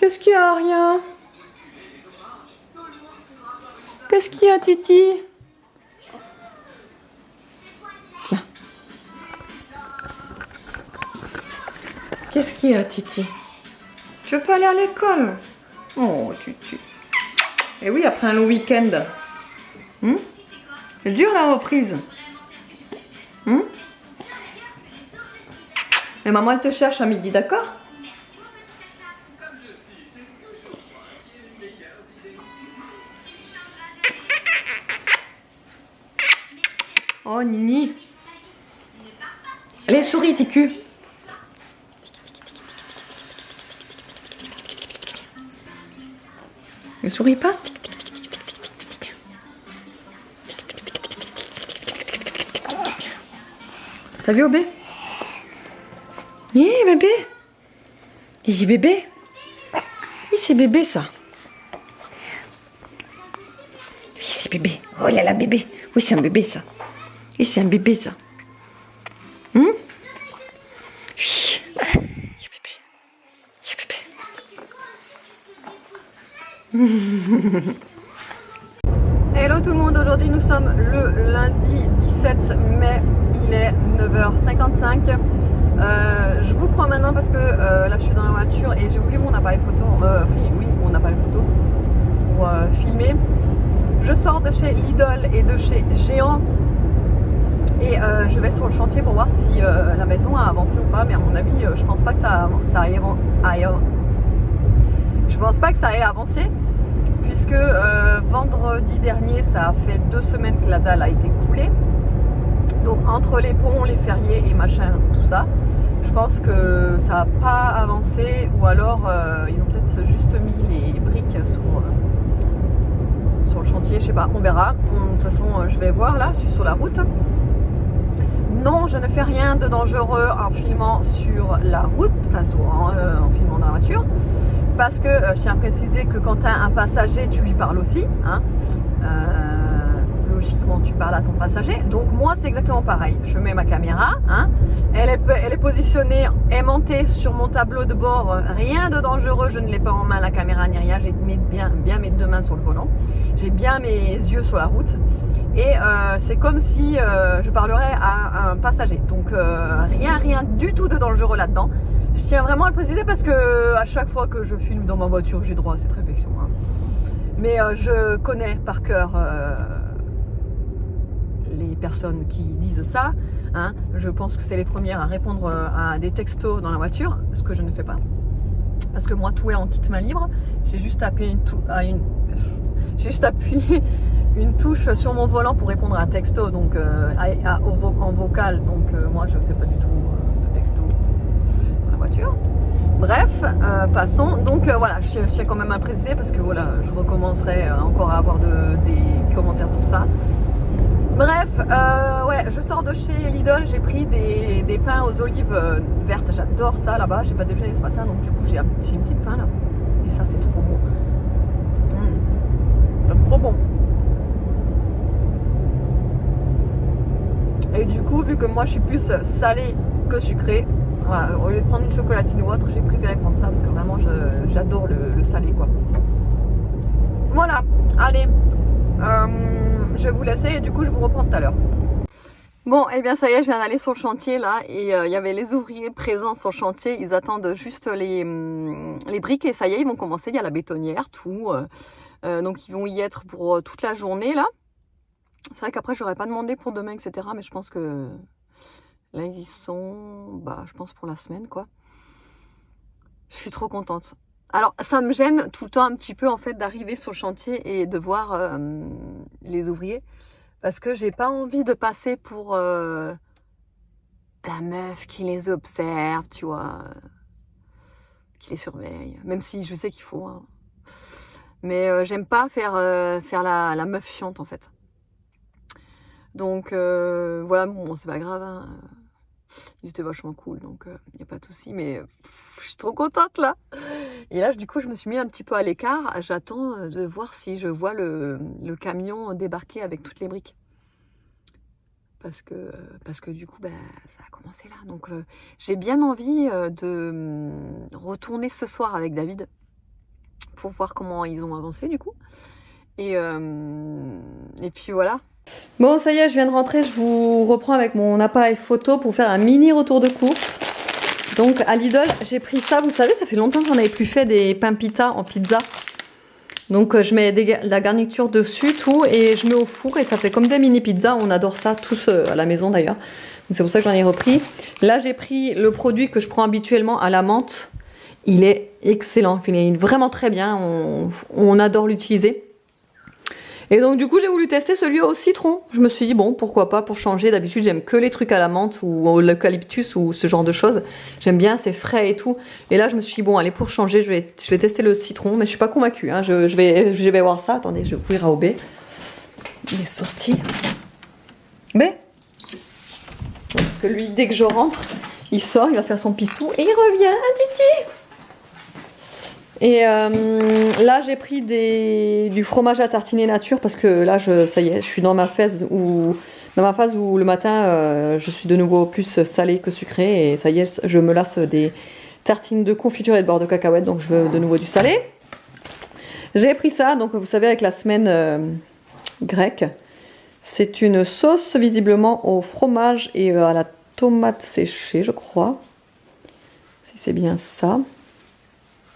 Qu'est-ce qu'il y a, Aria? Qu'est-ce qu'il y a, Titi? Viens. Qu'est-ce qu'il y a, Titi? Tu veux pas aller à l'école? Oh, Titi. Et oui, après un long week-end. C'est dur la reprise. Mais maman, elle te cherche à midi, d'accord? Oh, Nini. Allez, souris, Ticu. Ne souris pas. T'as vu Obé? Hé, bébé. Il dit bébé. Oui, c'est bébé, ça. Oui, c'est bébé. Oh là là, bébé. Oui, c'est un bébé, ça. Oui, c'est un bébé, ça. Oui. Bébé. Bébé. Hello tout le monde, aujourd'hui nous sommes le lundi 17 mai, il est 9h55. Je vous prends maintenant parce que là je suis dans la voiture et j'ai oublié mon appareil photo, mon appareil photo pour filmer. Je sors de chez Lidl et de chez Géant et je vais sur le chantier pour voir si la maison a avancé ou pas, mais à mon avis je pense pas que ça ait avancé. Puisque vendredi dernier, ça a fait 2 semaines que la dalle a été coulée. Donc entre les ponts, les fériés et machin, tout ça, je pense que ça n'a pas avancé. Ou alors ils ont peut-être juste mis les briques sur le chantier, je sais pas, on verra. De toute façon, je vais voir là, je suis sur la route. Non, je ne fais rien de dangereux en filmant sur la route, enfin en filmant dans la voiture. Parce que je tiens à préciser que quand tu as un passager, tu lui parles aussi. Logiquement, tu parles à ton passager. Donc moi, c'est exactement pareil. Je mets ma caméra. Elle est positionnée aimantée sur mon tableau de bord. Rien de dangereux. Je ne l'ai pas en main, la caméra, ni rien. J'ai bien mes 2 mains sur le volant. J'ai bien mes yeux sur la route. Et c'est comme si je parlerais à un passager. Donc rien du tout de dangereux là-dedans. Je tiens vraiment à le préciser parce que à chaque fois que je filme dans ma voiture, j'ai droit à cette réflexion. Mais je connais par cœur les personnes qui disent ça. Je pense que c'est les premières à répondre à des textos dans la voiture, ce que je ne fais pas. Parce que moi, tout est en kit main libre. J'ai juste appuyé une touche sur mon volant pour répondre à un texto, donc en vocal. Donc moi, je ne fais pas du tout de texto dans la voiture. Bref, passons. Donc voilà, je tiens quand même à préciser parce que voilà, je recommencerai encore à avoir des commentaires sur ça. Bref, ouais, je sors de chez Lidl, j'ai pris des pains aux olives vertes, j'adore ça là-bas, j'ai pas déjeuné ce matin, donc du coup j'ai une petite faim là, et ça c'est trop bon. Trop bon. Et du coup, vu que moi je suis plus salée que sucrée, voilà, au lieu de prendre une chocolatine ou autre, j'ai préféré prendre ça parce que vraiment j'adore le salé quoi. Voilà, allez. Je vais vous laisser et du coup je vous reprends tout à l'heure. Bon, et bien ça y est, je viens d'aller sur le chantier là et il y avait les ouvriers présents sur le chantier, ils attendent juste les briques et ça y est, ils vont commencer, il y a la bétonnière, tout. Donc ils vont y être pour toute la journée là. C'est vrai qu'après j'aurais pas demandé pour demain, etc. Mais je pense que là ils y sont, je pense pour la semaine quoi. Je suis trop contente. Alors, ça me gêne tout le temps un petit peu en fait d'arriver sur le chantier et de voir les ouvriers parce que j'ai pas envie de passer pour la meuf qui les observe, tu vois, qui les surveille. Même si je sais qu'il faut. Mais j'aime pas faire la meuf chiante en fait. Donc voilà, bon, c'est pas grave. Ils étaient vachement cool, donc il n'y a pas de souci, mais je suis trop contente là. Et là, du coup, je me suis mis un petit peu à l'écart. J'attends de voir si je vois le camion débarquer avec toutes les briques. Parce que du coup, ça a commencé là. Donc, j'ai bien envie de retourner ce soir avec David. pour voir comment ils ont avancé du coup. Et puis voilà. Bon, ça y est, je viens de rentrer, je vous reprends avec mon appareil photo pour faire un mini retour de course. Donc à Lidl, j'ai pris ça, vous savez, ça fait longtemps qu'on n'avait plus fait des pains pita en pizza. Donc je mets la garniture dessus, tout, et je mets au four et ça fait comme des mini pizzas. On adore ça tous à la maison d'ailleurs. C'est pour ça que j'en ai repris. Là, j'ai pris le produit que je prends habituellement à la menthe. Il est excellent, il est vraiment très bien, on adore l'utiliser. Et donc du coup j'ai voulu tester celui au citron. Je me suis dit bon, pourquoi pas, pour changer. D'habitude j'aime que les trucs à la menthe ou l'eucalyptus ou ce genre de choses. J'aime bien, c'est frais et tout. Et là je me suis dit bon, allez, pour changer je vais tester le citron. Mais je suis pas convaincue, hein. Je vais voir ça. Attendez, je vais ouvrir AOB. Il est sorti. Mais parce que lui, dès que je rentre, il sort, il va faire son pissou et il revient. Un titi. Et là j'ai pris du fromage à tartiner nature parce que là ça y est, je suis dans ma phase où le matin je suis de nouveau plus salée que sucrée et ça y est, je me lasse des tartines de confiture et de beurre de cacahuète, donc je veux de nouveau du salé. J'ai pris ça, donc vous savez, avec la semaine grecque, c'est une sauce visiblement au fromage et à la tomate séchée, je crois, si c'est bien ça.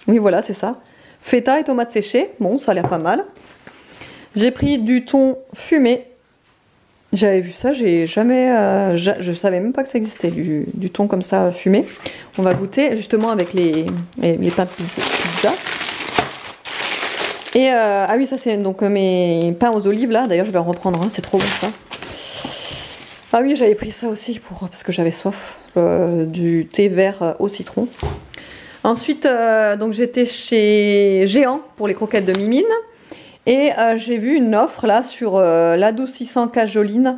Oui, voilà, c'est ça. Feta et tomates séchées. Bon, ça a l'air pas mal. J'ai pris du thon fumé. J'avais vu ça, j'ai jamais... je savais même pas que ça existait, du thon comme ça fumé. On va goûter justement avec les pains pizza. Et ah oui, ça c'est donc mes pains aux olives là. D'ailleurs, je vais en reprendre un, c'est trop bon ça. Ah oui, j'avais pris ça aussi parce que j'avais soif. Du thé vert au citron. Ensuite, donc j'étais chez Géant pour les croquettes de Mimine et j'ai vu une offre là sur l'adoucissant cajoline.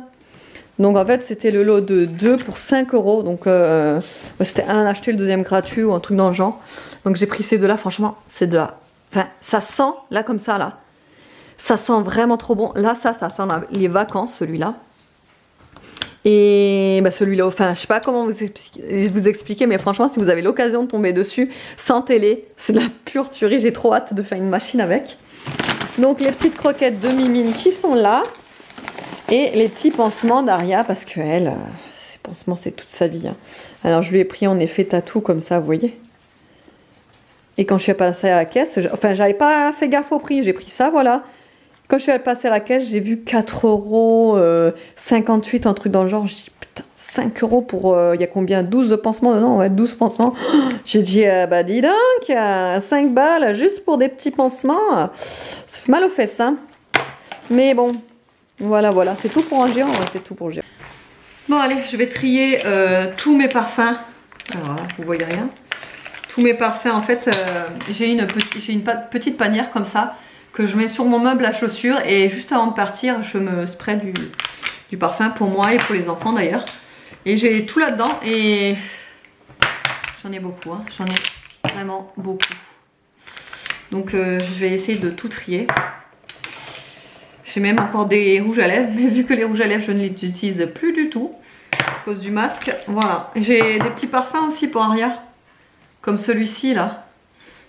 Donc en fait c'était le lot de 2 pour 5 €. Donc c'était un acheté, le deuxième gratuit ou un truc dans le genre. Donc j'ai pris ces deux là, franchement c'est de la... Enfin ça sent là comme ça là. Ça sent vraiment trop bon. Là ça sent les vacances celui-là. Et bah celui-là, enfin je sais pas comment vous expliquer, mais franchement si vous avez l'occasion de tomber dessus, sentez-les, c'est de la pure tuerie, j'ai trop hâte de faire une machine avec. Donc les petites croquettes de Mimine qui sont là, et les petits pansements d'Aria, parce que elle, ces pansements c'est toute sa vie. Hein. Alors je lui ai pris en effet tatou comme ça, vous voyez. Et quand je suis passée à la caisse, enfin j'avais pas fait gaffe au prix, j'ai pris ça, voilà. Quand je suis passée à la caisse, j'ai vu 4,58 €, un truc dans le genre. J'ai dit putain, 5 € pour. Il y a combien? 12 pansements dedans? Ouais, 12 pansements. J'ai dit, bah dis donc, 5 balles juste pour des petits pansements. Ça fait mal aux fesses, hein. Mais bon, voilà, c'est tout pour un géant. Ouais, c'est tout pour le géant. Bon, allez, je vais trier tous mes parfums. Alors là, vous voyez rien. Tous mes parfums, en fait, j'ai une petite panière comme ça, que je mets sur mon meuble à chaussures et juste avant de partir je me spray du parfum pour moi et pour les enfants d'ailleurs, et j'ai tout là-dedans et j'en ai beaucoup, hein. J'en ai vraiment beaucoup, donc je vais essayer de tout trier. J'ai même encore des rouges à lèvres, mais vu que les rouges à lèvres je ne les utilise plus du tout à cause du masque, voilà. J'ai des petits parfums aussi pour Aria, comme celui-ci là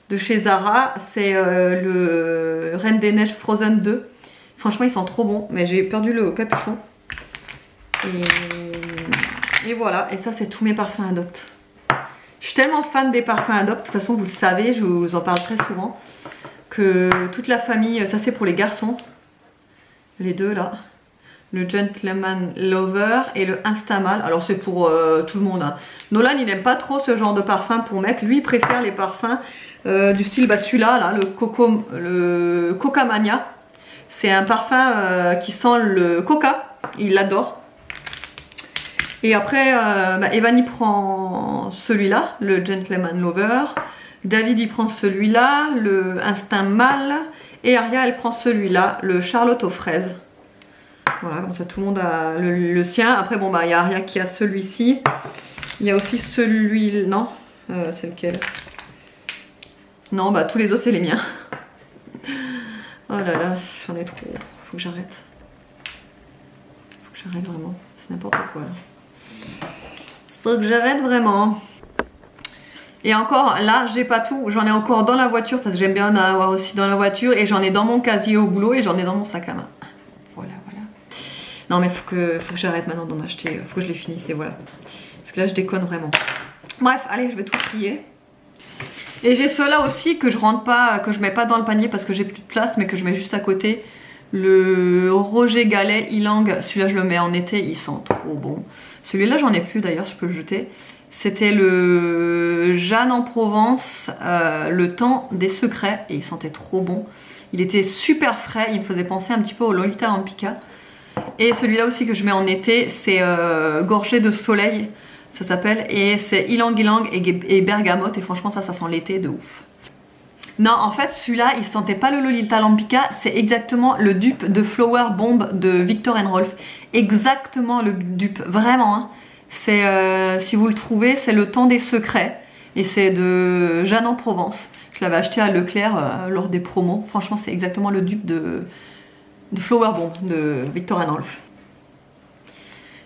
de chez Zara, c'est le Reine des Neiges Frozen 2. Franchement ils sont trop bons, mais j'ai perdu le capuchon. Et voilà, et ça c'est tous mes parfums Adopt. Je suis tellement fan des parfums Adopt, de toute façon vous le savez, je vous en parle très souvent, que toute la famille, ça c'est pour les garçons, les deux là, le Gentleman Lover et le Instamal. Alors c'est pour tout le monde, hein. Nolan il n'aime pas trop ce genre de parfum pour mec, lui il préfère les parfums du style, bah celui-là, là, le Coca Mania. C'est un parfum qui sent le coca, il l'adore. Et après, Evan il prend celui-là, le Gentleman Lover. David il prend celui-là, le Instinct Mâle. Et Aria elle prend celui-là, le Charlotte aux fraises. Voilà, comme ça tout le monde a le sien. Après bon bah il y a Aria qui a celui-ci. Il y a aussi celui, non, c'est lequel? Non, bah tous les autres c'est les miens. Oh là là, j'en ai trop. Faut que j'arrête. Faut que j'arrête vraiment. C'est n'importe quoi là. Faut que j'arrête vraiment. Et encore, là, j'ai pas tout. J'en ai encore dans la voiture parce que j'aime bien en avoir aussi dans la voiture. Et j'en ai dans mon casier au boulot et j'en ai dans mon sac à main. Voilà, voilà. Non, mais faut que j'arrête maintenant d'en acheter. Faut que je les finisse et voilà. Parce que là, je déconne vraiment. Bref, allez, je vais tout trier. Et j'ai ceux-là aussi que je rentre pas, que je mets pas dans le panier parce que j'ai plus de place, mais que je mets juste à côté. Le Roger Galet Ylang, celui-là je le mets en été, il sent trop bon. Celui-là j'en ai plus d'ailleurs, je peux le jeter. C'était le Jeanne en Provence, le temps des secrets, et il sentait trop bon. Il était super frais, il me faisait penser un petit peu au Lolita Empika. Et celui-là aussi que je mets en été, c'est Gorgé de soleil, ça s'appelle, et c'est Ylang Ylang et bergamote, et franchement ça sent l'été de ouf. Non, en fait, celui-là, il sentait pas le Lolita Lampica, c'est exactement le dupe de Flower Bomb de Viktor & Rolf. Exactement le dupe, vraiment. Hein. C'est, si vous le trouvez, c'est le temps des secrets. Et c'est de Jeanne en Provence. Je l'avais acheté à Leclerc lors des promos. Franchement, c'est exactement le dupe de Flower Bomb de Viktor & Rolf.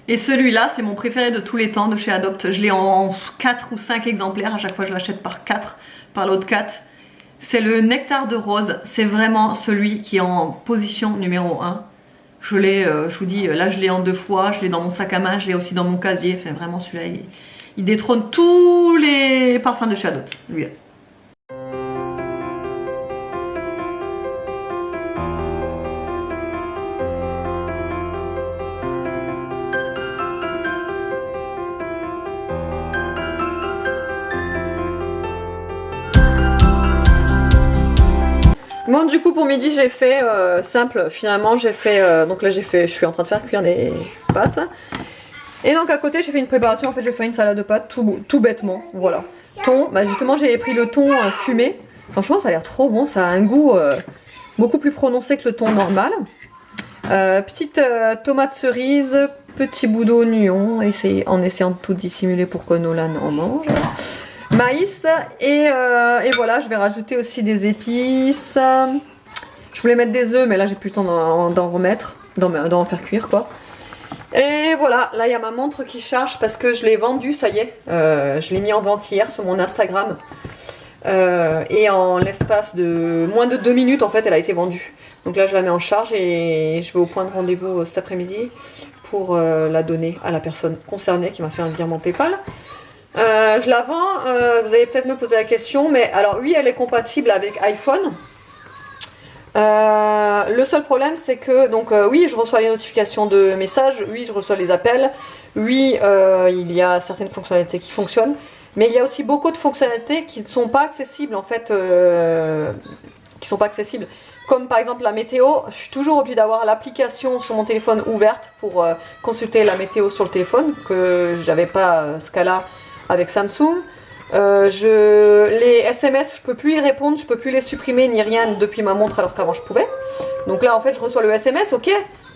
Et celui-là, c'est mon préféré de tous les temps de chez Adopt. Je l'ai en 4 ou 5 exemplaires. À chaque fois, je l'achète par 4, par l'autre 4. C'est le Nectar de Rose, c'est vraiment celui qui est en position numéro 1. Je l'ai, je vous dis, là je l'ai en 2 fois, je l'ai dans mon sac à main, je l'ai aussi dans mon casier. Enfin vraiment celui-là, il détrône tous les parfums de chez Adopt, lui. Bon, du coup pour midi j'ai fait simple, finalement j'ai fait, donc là je suis en train de faire cuire des pâtes. Et donc à côté j'ai fait une préparation, en fait j'ai fait une salade de pâtes tout bêtement, voilà. Thon, bah justement j'ai pris le thon fumé, franchement ça a l'air trop bon, ça a un goût beaucoup plus prononcé que le thon normal. Petite tomate cerise, petit bout d'oignon, en essayant de tout dissimuler pour que Nolan en mange. Maïs et voilà, je vais rajouter aussi des épices. Je voulais mettre des œufs mais là j'ai plus le temps d'en remettre, d'en faire cuire quoi. Et voilà, là il y a ma montre qui charge parce que je l'ai vendue, ça y est. Je l'ai mis en vente hier sur mon Instagram. Et en l'espace de moins de 2 minutes en fait elle a été vendue. Donc là je la mets en charge et je vais au point de rendez-vous cet après-midi pour la donner à la personne concernée qui m'a fait un virement PayPal. Je la vends, vous allez peut-être me poser la question, mais alors oui elle est compatible avec iPhone. Le seul problème c'est que donc oui je reçois les notifications de messages, oui je reçois les appels, oui il y a certaines fonctionnalités qui fonctionnent, mais il y a aussi beaucoup de fonctionnalités qui ne sont pas accessibles en fait, comme par exemple la météo. Je suis toujours obligée d'avoir l'application sur mon téléphone ouverte pour consulter la météo sur le téléphone, que j'avais pas ce cas-là avec Samsung. Les SMS, je peux plus y répondre, je peux plus les supprimer ni rien depuis ma montre alors qu'avant je pouvais. Donc là en fait je reçois le SMS, ok,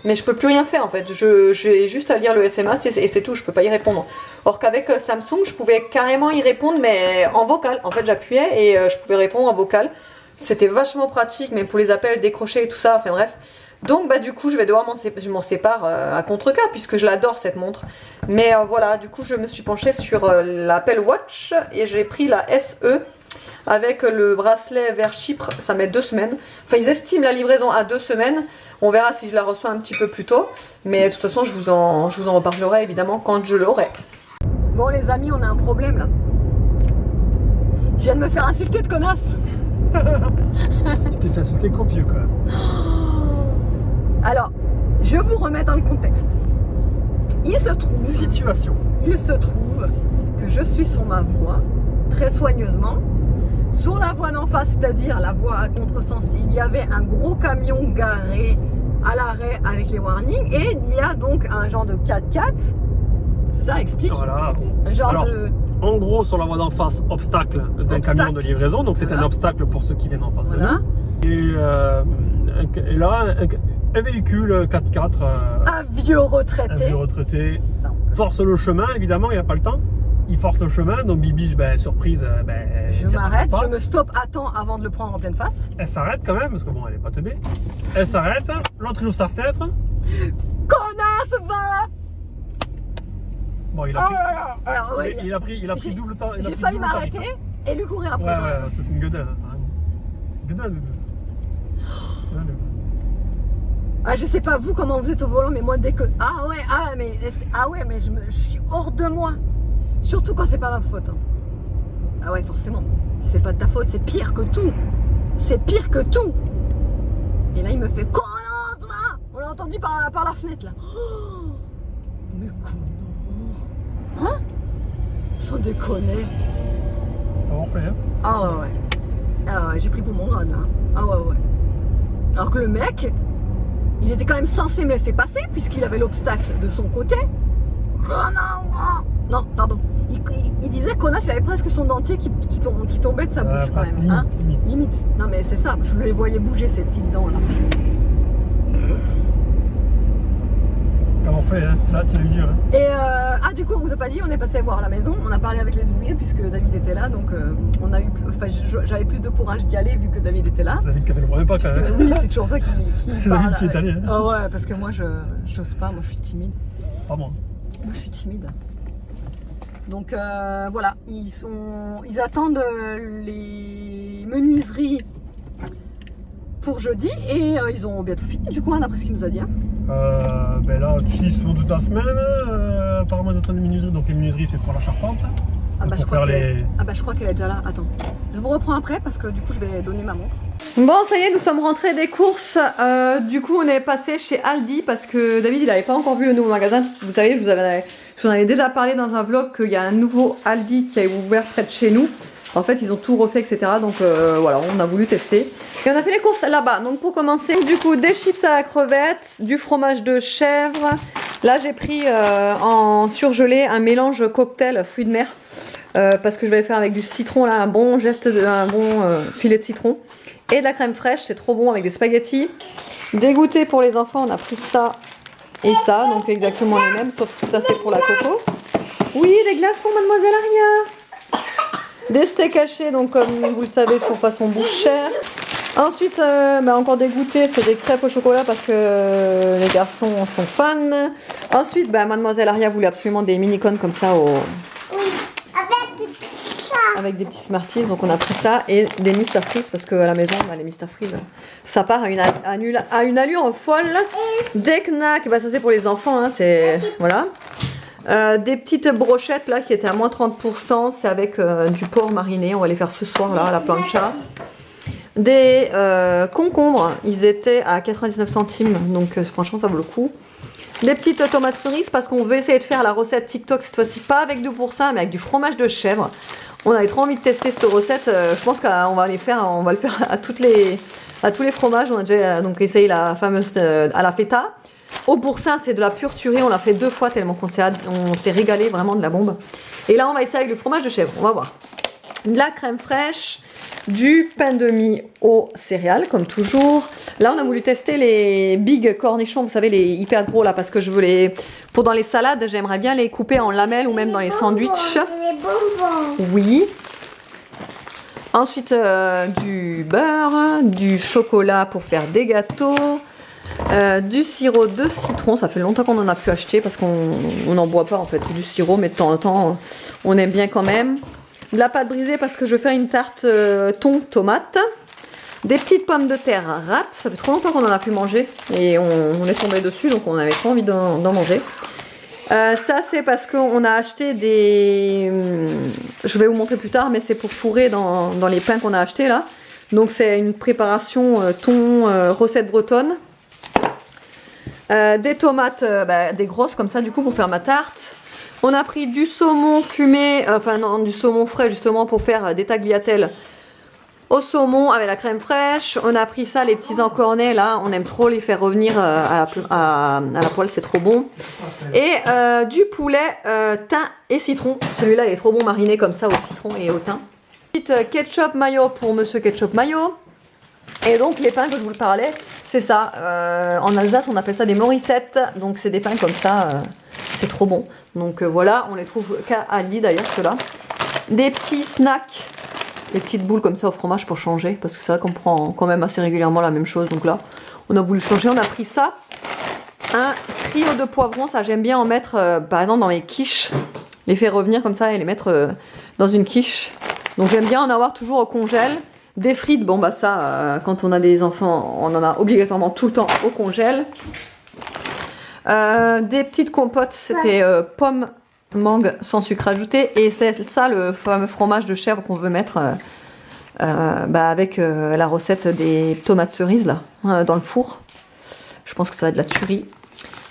mais je peux plus rien faire en fait. J'ai juste à lire le SMS et c'est tout, je peux pas y répondre. Or qu'avec Samsung je pouvais carrément y répondre mais en vocal. En fait j'appuyais et je pouvais répondre en vocal. C'était vachement pratique, mais pour les appels, décrocher et tout ça, enfin bref. Donc bah du coup je vais devoir je m'en sépare à contre-cœur puisque je l'adore cette montre. Mais voilà, du coup je me suis penchée sur l'Apple Watch et j'ai pris la SE avec le bracelet vers Chypre, ça met 2 semaines. Enfin ils estiment la livraison à 2 semaines, on verra si je la reçois un petit peu plus tôt. Mais de toute façon je vous en reparlerai évidemment quand je l'aurai. Bon les amis, on a un problème là. Je viens de me faire insulter de connasse. Je t'ai fait insulter copieux quand même. Alors, je vous remets dans le contexte. Il se trouve que je suis sur ma voie, très soigneusement. Sur la voie d'en face, c'est-à-dire la voie à contresens, il y avait un gros camion garé à l'arrêt avec les warnings. Et il y a donc un genre de 4x4. C'est ça, explique. Voilà. Un genre alors, de... En gros, sur la voie d'en face, obstacle d'un camion de livraison. Donc c'est un obstacle pour ceux qui viennent en face de nous. Et là, un véhicule 4x4. Un vieux retraité. Force le chemin, évidemment, il n'y a pas le temps. Il force le chemin, donc Bibi, surprise, je m'arrête, je me stoppe à temps avant de le prendre en pleine face. Elle s'arrête quand même, parce que bon, elle est pas teubée. Elle s'arrête, l'autre il ouvre sa fenêtre. Connasse, va! Bon, il a pris double temps. J'ai failli m'arrêter et lui courir après. Ouais, ça c'est une gueudin, hein. Gueudin de douce. Ah, je sais pas vous comment vous êtes au volant, mais moi dès que. Ah ouais, mais je suis hors de moi. Surtout quand c'est pas ma faute. Hein. Ah ouais, forcément. Si c'est pas de ta faute, c'est pire que tout. C'est pire que tout. Et là, il me fait connard, va. On l'a entendu par la fenêtre là. Oh, mais connard. Hein? Sans déconner. T'as enflé, hein? Ah ouais. Ah ouais, j'ai pris pour mon grade là. Ah ouais. Alors que le mec, il était quand même censé me laisser passer puisqu'il avait l'obstacle de son côté. Non, pardon. Il disait connasse, il avait presque son dentier qui tombait de sa bouche quand même. Limite. Non mais c'est ça, je les voyais bouger ces petites dents là. T'as enflé, hein? Là, tu lui dire. Hein? Et du coup, on vous a pas dit, on est passé voir la maison, on a parlé avec les ouvriers puisque David était là, donc on a eu, j'avais plus de courage d'y aller vu que David était là. C'est David qui a fait le premier pas quand même. Oui, c'est toujours toi qui c'est parle. David qui est allé. Hein? Oh ouais, parce que moi j'ose pas, moi je suis timide. Pas moi. Moi je suis timide. Donc voilà, ils attendent les menuiseries pour jeudi et ils ont bientôt fini du coup, hein, d'après ce qu'il nous a dit. Hein. Ben là, ils sont toute la semaine. Apparemment, ils attendent les menuiseries. Donc les menuiseries, c'est pour la charpente. Je crois qu'elle est déjà là. Attends, je vous reprends après parce que du coup, je vais donner ma montre. Bon, ça y est, nous sommes rentrés des courses. Du coup, on est passé chez Aldi parce que David, il n'avait pas encore vu le nouveau magasin. Vous savez, je vous en avais déjà parlé dans un vlog qu'il y a un nouveau Aldi qui a ouvert près de chez nous. En fait, ils ont tout refait, etc. Donc voilà, on a voulu tester. Et on a fait les courses là-bas. Donc pour commencer, du coup, des chips à la crevette, du fromage de chèvre. Là, j'ai pris en surgelé un mélange cocktail fruits de mer. Parce que je vais le faire avec du citron, là, un bon filet de citron. Et de la crème fraîche, c'est trop bon avec des spaghettis. Des goûters pour les enfants, on a pris ça et ça. Donc exactement les mêmes, sauf que ça c'est pour la coco. Oui, des glaces pour Mademoiselle Aria. Des steaks hachés, donc comme vous le savez, pour façon bouchère. Ensuite, encore des goûters, c'est des crêpes au chocolat parce que les garçons en sont fans. Ensuite, Mademoiselle Aria voulait absolument des mini-cônes comme ça avec des petits Smarties, donc on a pris ça et des Mr Freeze parce qu'à la maison, les Mr Freeze, ça part à une allure folle. Des knacks, ça c'est pour les enfants, hein, c'est voilà. Des petites brochettes là qui étaient à moins 30%, c'est avec du porc mariné, on va les faire ce soir là à la plancha. Des concombres, ils étaient à 99 centimes, donc franchement ça vaut le coup. Des petites tomates cerises parce qu'on veut essayer de faire la recette TikTok cette fois-ci, pas avec 2% mais avec du fromage de chèvre. On avait trop envie de tester cette recette, je pense qu'on va le faire à tous les fromages. On a déjà donc essayé la fameuse à la feta. Au boursin, c'est de la pure tuerie, on l'a fait 2 fois tellement on s'est régalé, vraiment de la bombe. Et là on va essayer avec le fromage de chèvre, on va voir. De la crème fraîche, du pain de mie aux céréales comme toujours. Là on a voulu tester les big cornichons, vous savez les hyper gros là, parce que je veux pour dans les salades, j'aimerais bien les couper en lamelles ou même dans les sandwichs. Les bonbons. Oui. Ensuite du beurre, du chocolat pour faire des gâteaux. Du sirop de citron, ça fait longtemps qu'on en a pu acheter parce qu'on n'en boit pas en fait du sirop, mais de temps en temps on aime bien quand même. De la pâte brisée parce que je veux faire une tarte thon tomate. Des petites pommes de terre rate, ça fait trop longtemps qu'on en a pu manger et on est tombé dessus donc on avait trop envie d'en manger. Ça c'est parce qu'on a acheté des... Je vais vous montrer plus tard, mais c'est pour fourrer dans les pains qu'on a acheté là. Donc c'est une préparation thon recette bretonne. Des tomates, des grosses comme ça du coup pour faire ma tarte. On a pris du saumon fumé, du saumon frais justement pour faire des tagliatelles au saumon avec la crème fraîche. On a pris ça, les petits encornets là, on aime trop les faire revenir à la poêle, c'est trop bon. Et du poulet thym et citron, celui-là il est trop bon mariné comme ça au citron et au thym. Petite ketchup mayo pour monsieur ketchup mayo. Et donc les pains que je vous parlais, c'est ça, en Alsace on appelle ça des morissettes, donc c'est des pains comme ça, c'est trop bon. Donc voilà, on les trouve qu'à Aldi d'ailleurs ceux-là. Des petits snacks, des petites boules comme ça au fromage pour changer, parce que c'est vrai qu'on prend quand même assez régulièrement la même chose, donc là on a voulu changer, on a pris ça. Un trio de poivrons, ça j'aime bien en mettre par exemple dans les quiches, les faire revenir comme ça et les mettre dans une quiche. Donc j'aime bien en avoir toujours au congèle. Des frites, bon bah ça, quand on a des enfants, on en a obligatoirement tout le temps au congèle. Des petites compotes, c'était pommes, mangue sans sucre ajouté. Et c'est ça le fameux fromage de chèvre qu'on veut mettre avec la recette des tomates cerises là, dans le four. Je pense que ça va être de la tuerie.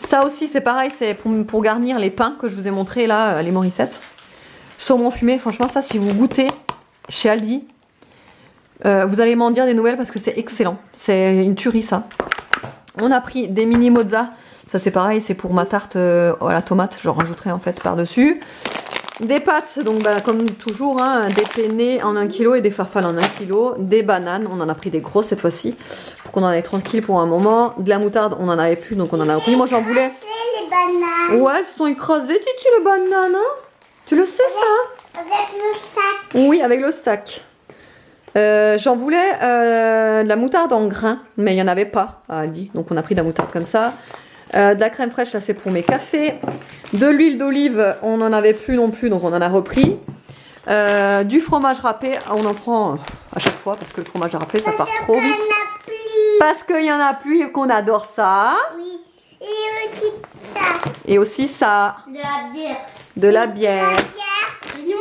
Ça aussi c'est pareil, c'est pour garnir les pains que je vous ai montré là, les Morissettes. Saumon fumé, franchement ça si vous goûtez chez Aldi, vous allez m'en dire des nouvelles parce que c'est excellent. C'est une tuerie ça. On a pris des mini mozza. Ça c'est pareil, c'est pour ma tarte à la tomate. J'en rajouterai en fait par-dessus. Des pâtes, donc bah, comme toujours, hein, des penne en 1 kg et des farfales en 1 kg. Des bananes, on en a pris des grosses cette fois-ci. Pour qu'on en ait tranquille pour un moment. De la moutarde, on en avait plus, donc on en a pris. Moi j'en voulais. Les bananes. Ouais, elles se sont écrasées, Titi, les bananes. Hein, tu le sais ça? Avec le sac. Oui, avec le sac. J'en voulais de la moutarde en grains, mais il n'y en avait pas à Aldi. Donc on a pris de la moutarde comme ça. De la crème fraîche, ça c'est pour mes cafés. De l'huile d'olive, on n'en avait plus non plus, donc on en a repris. Du fromage râpé, on en prend à chaque fois parce que le fromage râpé ça part trop vite. Parce qu'il n'y en a plus et qu'on adore ça. Oui. Et aussi ça. Et aussi ça. De la bière. De la bière. Et nous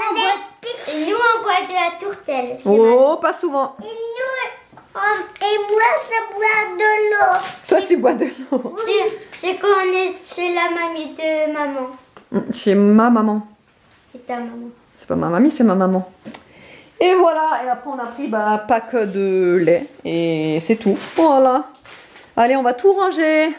on boit de la tourtelle. Oh, pas souvent. Et moi je bois de l'eau. Toi tu bois de l'eau. C'est quand on est chez la mamie de maman. Chez ma maman. C'est ta maman. C'est pas ma mamie, c'est ma maman. Et voilà, et après on a pris pack de lait et c'est tout. Voilà. Allez, on va tout ranger.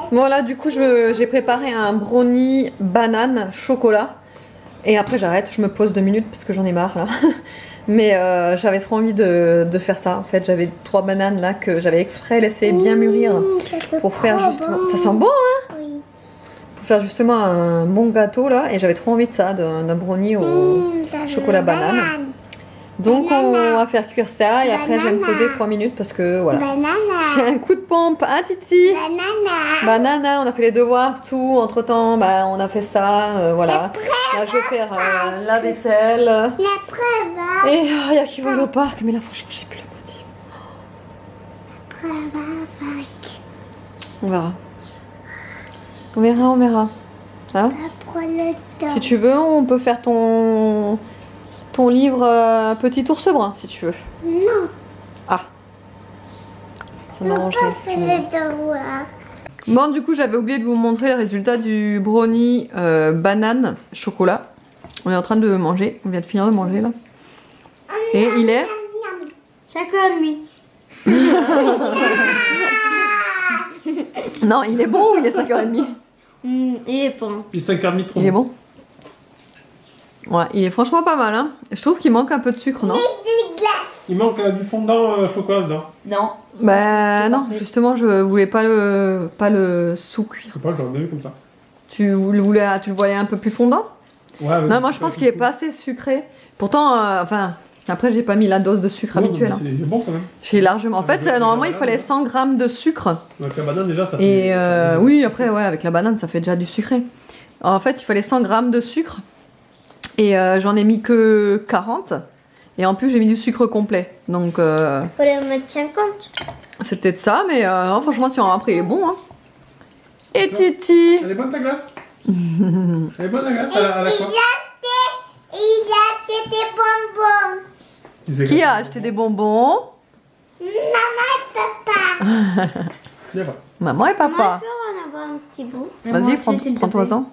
Voilà, du coup j'ai préparé un brownie banane chocolat. Et après j'arrête, je me pose 2 minutes parce que j'en ai marre là. Mais j'avais trop envie de faire ça. En fait j'avais 3 bananes là que j'avais exprès laissé bien mûrir. Pour faire justement... Ça sent bon hein? Oui. Pour faire justement un bon gâteau là. Et j'avais trop envie de ça, d'un brownie au chocolat banane. Donc on va faire cuire ça et après je vais me poser 3 minutes parce que voilà. J'ai un coup de pompe, hein Titi? Banana, on a fait les devoirs, tout, entre temps on a fait ça, voilà. Là je vais faire la vaisselle. Et il y a qui vont au parc, mais là franchement j'ai plus la motive. On verra. On verra. Hein? Si tu veux, on peut faire ton livre Petit ours brun, si tu veux. Non. Ah. Ça m'arrangerait. Les devoirs. Bon, du coup, j'avais oublié de vous montrer le résultat du brownie banane chocolat. On est en train de manger. On vient de finir de manger, là. Et il est... 5h30. Non, il est bon ou il est 5h30? Il est bon. Puis 5h30 trop. Il est bon? Ouais, il est franchement pas mal, hein. Je trouve qu'il manque un peu de sucre, non? Il manque du fondant chocolat dedans. Non. Bah non, justement, je voulais pas le sous-cuire. Je sais pas, j'en ai vu comme ça. Tu le voyais un peu plus fondant? Ouais, Non, moi je pense qu'il est pas assez sucré. Pourtant, enfin, après j'ai pas mis la dose de sucre habituelle. Hein. C'est bon quand même. J'ai largement. En fait, normalement il fallait 100 grammes de sucre. Avec la banane déjà ça fait... Et oui, après, ouais, avec la banane ça fait déjà du sucré. En fait, il fallait 100 grammes de sucre. Et j'en ai mis que 40. Et en plus, j'ai mis du sucre complet. Donc, Fallait en mettre 50. c'est peut-être ça, mais non, franchement, si on a pris, il est bon. Hein. Et Titi? Elle est bonne ta glace? Elle est bonne la glace à la quoi? Il a acheté des bonbons. Qui a acheté des bonbons? Maman et papa. Viens voir. Maman et Maman, papa. je peux en avoir un petit bout. Vas-y, prends-toi-en.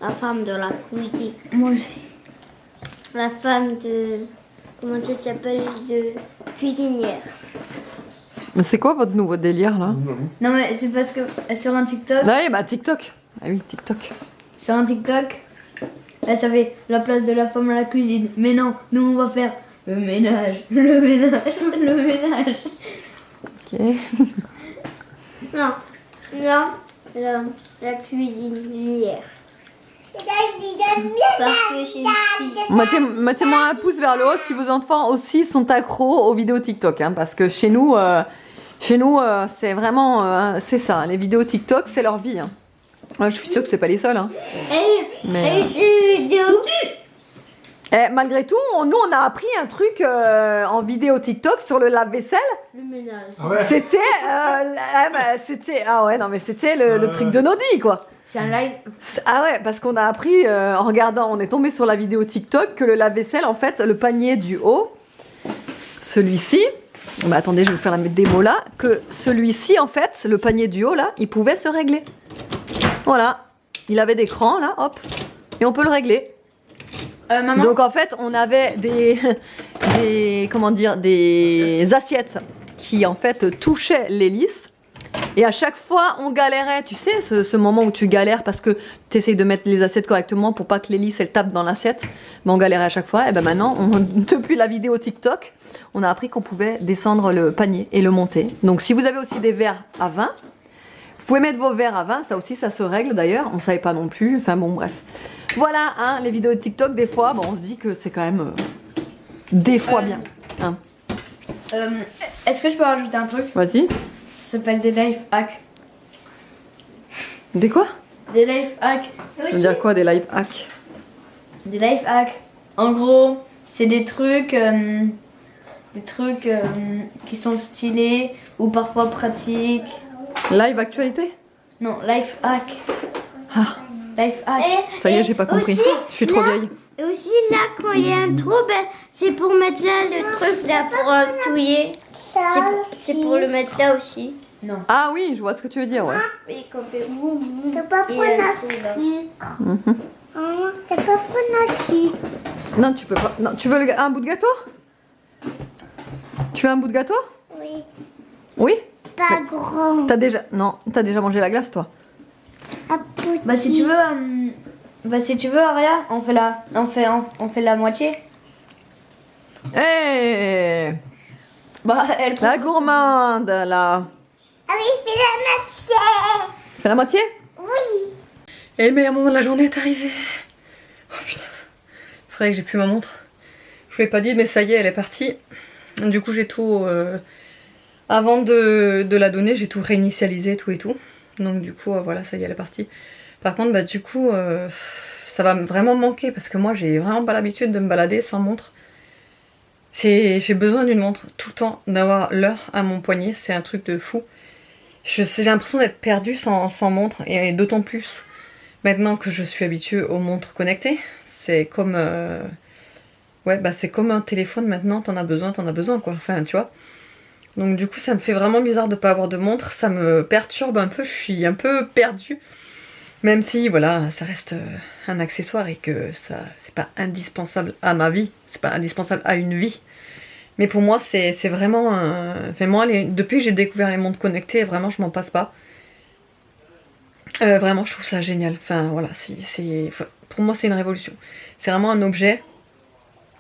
La femme de la cuisine. Moi aussi. La femme de... Comment ça s'appelle? De cuisinière. Mais c'est quoi votre nouveau délire là? Non mais c'est parce que sur un TikTok, Oui, bah TikTok. Ah oui, TikTok. sur un TikTok, là ça fait la place de la femme à la cuisine. Mais non, nous on va faire le ménage, le ménage, le ménage. Ok. Non, la cuisinière. Parce que c'est une fille. Mettez-moi un pouce vers le haut si vos enfants aussi sont accros aux vidéos TikTok. Hein, parce que chez nous, c'est vraiment... c'est ça, les vidéos TikTok, c'est leur vie. Hein. Je suis sûre que c'est pas les seuls. Hein. Mais, Et une vidéo. malgré tout, nous on a appris un truc en vidéo TikTok sur le lave-vaisselle. Le ménage. Ah ouais. C'était ah ouais non mais c'était le truc de notre vie quoi. C'est un live. Ah ouais parce qu'on a appris en regardant, on est tombé sur la vidéo TikTok que le lave-vaisselle en fait le panier du haut, celui-ci. Bah attendez je vais vous faire la démo là, que celui-ci en fait le panier du haut là, il pouvait se régler. Voilà, il avait des crans là, hop, et on peut le régler. Maman. Donc en fait, on avait des assiettes qui en fait touchaient l'hélice. Et à chaque fois, on galérait. Tu sais, ce moment où tu galères parce que tu essayes de mettre les assiettes correctement pour pas que l'hélice elle tape dans l'assiette. Mais on galérait à chaque fois. Et ben maintenant, depuis la vidéo TikTok, on a appris qu'on pouvait descendre le panier et le monter. Donc si vous avez aussi des verres à vin, vous pouvez mettre vos verres à vin. Ça aussi, ça se règle d'ailleurs. On savait pas non plus. Enfin bon, bref. Voilà, hein, les vidéos de TikTok, des fois, bon, on se dit que c'est quand même des fois bien. Hein. Est-ce que je peux rajouter un truc? Vas-y. Ça s'appelle des life hacks. Des quoi? Des life hacks. Ça veut dire quoi des life hacks? Des life hacks. En gros, c'est des trucs qui sont stylés ou parfois pratiques. Live actualité? Non, life hack. Ah, Life hack. ça y est, j'ai pas compris. aussi, Je suis trop là- vieille. Et aussi là, quand il y a un trou, ben, c'est pour mettre là le truc là pour touiller. C'est pour le mettre là aussi. Ah oui, je vois ce que tu veux dire, ouais. Et quand on fait mou, mou, il y a un trou là. Mhm. T'as pas prendre un sucre. Non, tu peux pas. Non, tu veux un bout de gâteau? Tu veux un bout de gâteau? Oui. Oui? Pas grand. T'as déjà mangé la glace, toi? Un petit. Bah si tu veux Aria, on fait la moitié. Hé, Bah elle la gourmande, là. Ah oui, je fais la moitié. Fais la moitié? Oui. Et le meilleur moment de la journée est arrivé. Oh putain. C'est vrai que j'ai plus ma montre. Je vous l'ai pas dit, mais ça y est, elle est partie. Du coup, j'ai tout... avant de la donner, j'ai tout réinitialisé, tout et tout. Donc du coup, voilà, ça y est, elle est partie. Par contre, bah du coup, ça va vraiment me manquer parce que moi, j'ai vraiment pas l'habitude de me balader sans montre. J'ai besoin d'une montre tout le temps, d'avoir l'heure à mon poignet, c'est un truc de fou. J'ai l'impression d'être perdue sans montre, et d'autant plus maintenant que je suis habituée aux montres connectées. C'est comme... ouais, bah c'est comme un téléphone maintenant, t'en as besoin quoi, enfin tu vois. Donc du coup ça me fait vraiment bizarre de pas avoir de montre, ça me perturbe un peu, je suis un peu perdue. Même si voilà, ça reste un accessoire et que ça c'est pas indispensable à ma vie, c'est pas indispensable à une vie. Mais pour moi c'est vraiment enfin moi depuis que j'ai découvert les montres connectées, vraiment je m'en passe pas. Vraiment je trouve ça génial. Enfin voilà, pour moi c'est une révolution. C'est vraiment un objet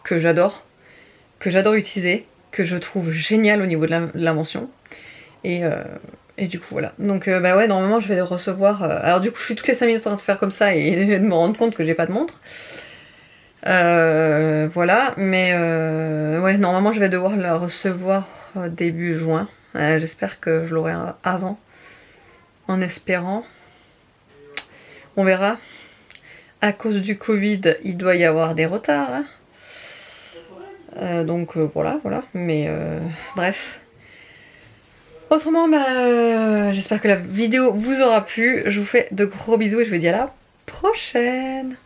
que j'adore utiliser, que je trouve génial au niveau de l'invention. Et du coup voilà. Donc bah ouais, normalement je vais le recevoir. Alors du coup je suis toutes les 5 minutes en train de faire comme ça et de me rendre compte que j'ai pas de montre. Voilà, mais ouais, normalement je vais devoir la recevoir début juin. J'espère que je l'aurai avant. En espérant. On verra. À cause du Covid, il doit y avoir des retards. Hein. Donc voilà. Mais bref. Autrement, j'espère que la vidéo vous aura plu. Je vous fais de gros bisous et je vous dis à la prochaine.